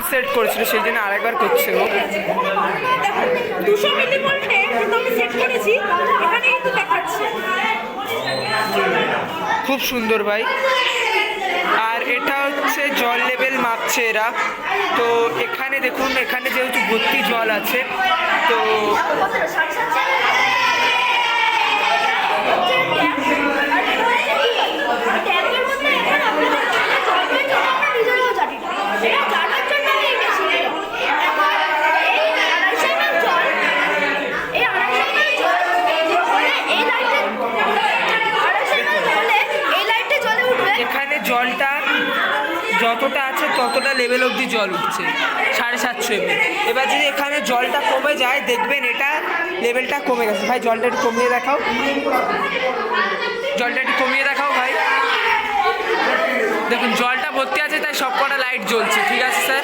Set করেছিল, সেই জন্য আরেকবার করছে ও। 200 মিলিভোল্টে কিন্তু আমি সেট করেছি, এখানে কিন্তু দেখাচ্ছে। খুব সুন্দর ভাই। আর এটা হচ্ছে জল লেভেল মাপছে এরা। তো এখানে দেখুন, এখানে যেহেতু ভর্তি জল আছে, তো এখানে জলটা যতটা আছে ততটা লেভেল অবধি জল উঠছে, 750 ml। এবার যদি এখানে জলটা কমে যায় দেখবেন এটা লেভেলটা কমে গেছে। ভাই জলটা একটু কমিয়ে দেখাও, জলটা একটু কমিয়ে দেখাও ভাই। দেখুন জলটা ভর্তি আছে তাই সব কটা লাইট জ্বলছে। ঠিক আছে স্যার।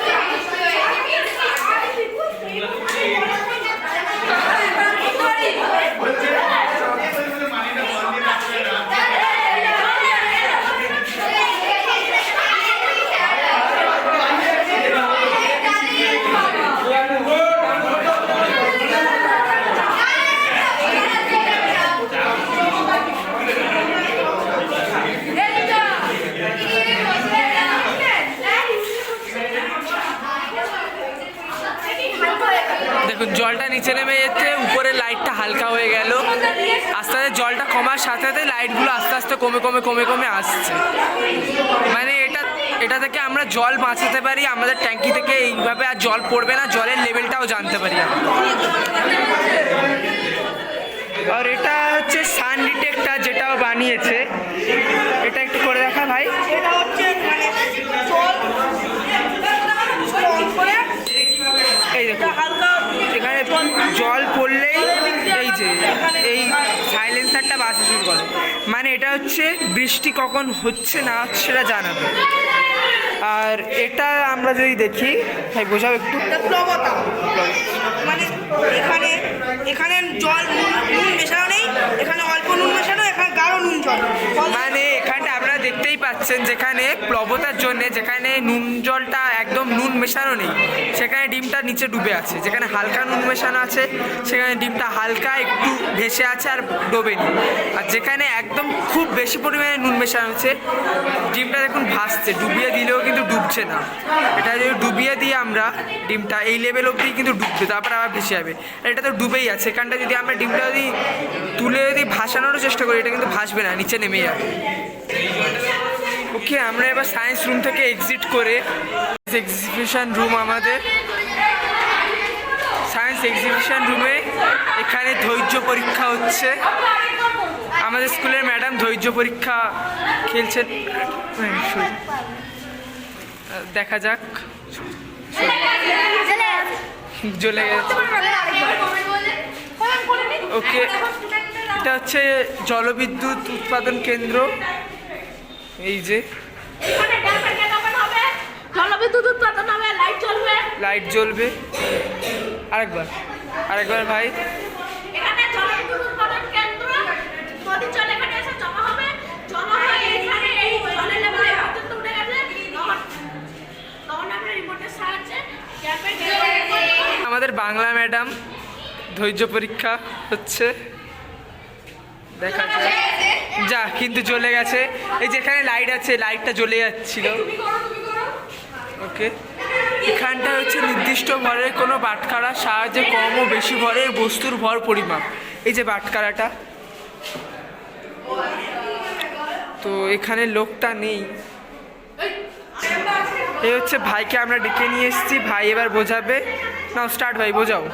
দেখুন জলটা নিচে নেমে যেতে উপরে লাইটটা হালকা হয়ে গেল। আস্তে আস্তে জলটা কমার সাথে সাথে লাইটগুলো আস্তে আস্তে কমে কমে কমে কমে আসছে। মানে এটা থেকে আমরা জল বাঁচাতে পারি, আমাদের ট্যাঙ্কি থেকে এইভাবে আর জল পড়বে না, জলের লেভেলটাও জানতে পারি আমরা। আর এটা হচ্ছে সান ডিটেক্টর যেটাও বানিয়েছে, এটা একটু করে দেখা ভাই। এটা হচ্ছে মানে এই দেখো এখানে জল পড়লেই এই যে এই সাইলেন্সারটা বাজতে শুরু করে, মানে এটা হচ্ছে বৃষ্টি কখন হচ্ছে না সেটা জানাবে। আর এটা আমরা যদি দেখি ভাই বোঝাও একটু। প্লবতা মানে এখানে এখানে জল নুন মেশানো নেই, এখানে অল্প নুন মেশানো, এখানে গাঢ় নুন জল। মানে এখানটা আপনারা দেখতেই পাচ্ছেন যেখানে প্লবতার জন্য যেখানে নুন জলটা একদম নুন মেশানো নেই সেখানে ডিমটা নিচে ডুবে আছে, যেখানে হালকা নুন মেশানো আছে সেখানে ডিমটা হালকা একটু ভেসে আছে আর ডোবেনি। আর যেখানে একদম খুব বেশি পরিমাণে নুন মেশানো আছে ডিমটা দেখুন ভাসছে, ডুবিয়ে দিলেও কিন্তু ডুবছে না। এটা যদি ডুবিয়ে দিই আমরা ডিমটা এই লেভেল অবধি কিন্তু ডুববে, তারপর আবার ভেসে যাবে। আর এটা তো ডুবেই আছে, এখানটা যদি আমরা ডিমটা যদি তুলে যদি ভাসানোরও চেষ্টা করি এটা কিন্তু ভাসবে না, নিচে নেমে যাবে। ওকে, আমরা এবার সায়েন্স রুম থেকে এক্সিট করে এক্সিবিশন রুম, আমাদের সায়েন্স এক্সিবিশন রুমে এখানে ধৈর্য পরীক্ষা হচ্ছে। আমাদের স্কুলের ম্যাডাম ধৈর্য পরীক্ষা খেলছেন, দেখা যাক। জ্বলে গেছে। ওকে, এটা হচ্ছে জলবিদ্যুৎ উৎপাদন কেন্দ্র। এই যে জলবিদ্যুৎ উৎপাদন হবে, লাইট জ্বলবে, লাইট জ্বলবে। আরেকবার ভাই। এখানে জলবিদ্যুৎ উৎপাদন কেন্দ্র, নদীর জল এখানে এসে জমা হবে, জমা হয়ে এখানে এই জলের লেভেল পর্যন্ত উঠে গেছে। তখন আমরা রিমোটের সাহায্যে আমাদের বাংলা ম্যাডাম ধৈর্য পরীক্ষা হচ্ছে, দেখা যায় যা কিন্তু জ্বলে গেছে। এই যেখানে লাইট আছে লাইটটা জ্বলে যাচ্ছিল। ওকে, এখানটা হচ্ছে নির্দিষ্ট ভরের কোনো বাটখারার সাহায্যে কম ও বেশি ভরের বস্তুর ভর পরিমাপ। এই যে বাটখারাটা, তো এখানে লোকটা নেই। এই হচ্ছে ভাইকে আমরা ডেকে নিয়ে এসেছি, ভাই এবার বোঝাবে। নাও স্টার্ট ভাই, বোঝাও।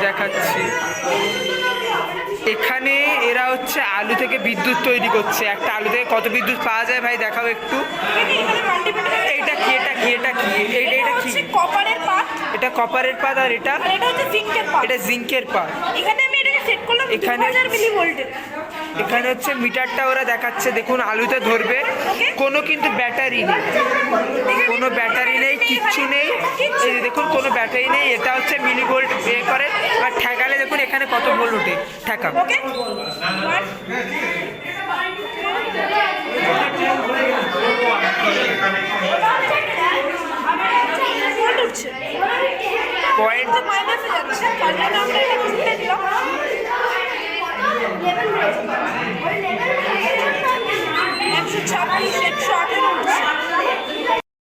দেখাচ্ছি। এখানে এরা হচ্ছে আলু থেকে বিদ্যুৎ তৈরি করছে। একটা আলু থেকে কত বিদ্যুৎ পাওয়া যায় ভাই দেখাও একটু। এটা কি এটা কি এটা কি এটা কি? কপারের পাত। এটা কপারের পাত আর এটা এটা হচ্ছে জিঙ্কের পাত। এটা জিঙ্কের পাত। এখানে আমি এটাকে সেট করলাম এখানে 2000 মিলি ভোল্টেজ। এখানে হচ্ছে মিটারটা ওরা দেখাচ্ছে, দেখুন আলুতে ধরবে। কোনো কিন্তু ব্যাটারি নেই, কোনো ব্যাটারি নেই, কিচ্ছু নেই। এই যে দেখুন কোনো ব্যাটারি নেই। এটা হচ্ছে মিলি ভোল্ট এ করে। আর ঠেকালে দেখুন এখানে কত ভোল্ট ওঠে। ঠেকা ওকে ভোল্ট উঠছে, পয়েন্ট মাইনাসে যাচ্ছে। তার জন্য আমরা এটা খুলতে দিলাম।